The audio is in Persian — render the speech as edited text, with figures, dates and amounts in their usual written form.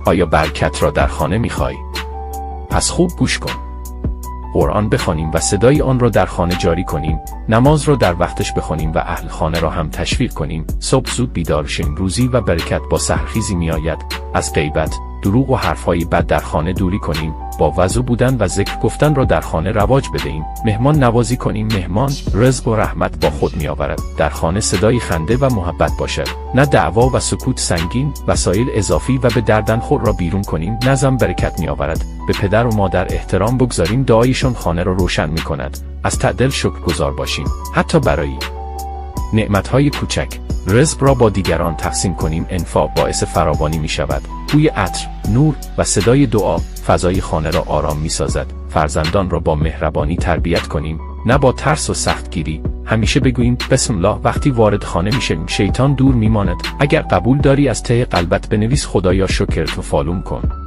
آیا برکت را در خانه می‌خوای؟ پس خوب گوش کن. قرآن بخوانیم و صدای آن را در خانه جاری کنیم، نماز را در وقتش بخوانیم و اهل خانه را هم تشویق کنیم، صبح زود بیدار شیم، روزی و برکت با سحرخیزی میآید. از غیبت، دروغ و حرفهای بد در خانه دوری کنیم، با وضو بودن و ذکر گفتن را در خانه رواج بدهیم، مهمان نوازی کنیم. مهمان رزق و رحمت با خود میآورد. در خانه صدای خنده و محبت باشد، نه دعوا و سکوت سنگین. وسایل اضافی و به دردن خور را بیرون کنیم، نظم برکت میآورد. به پدر و مادر احترام بگذاریم، دعایشان خانه را روشن میکند. از تعدل شکرگزار باشیم، حتی برای نعمتهای کوچک. رزق را با دیگران تقسیم کنیم، انفاق باعث فراوانی می شود. بوی عطر، نور و صدای دعا فضای خانه را آرام می سازد. فرزندان را با مهربانی تربیت کنیم، نه با ترس و سختگیری. همیشه بگوییم بسم الله وقتی وارد خانه می شویم، شیطان دور می ماند. اگر قبول داری از ته قلبت بنویس خدایا شکرت و فالوم کن.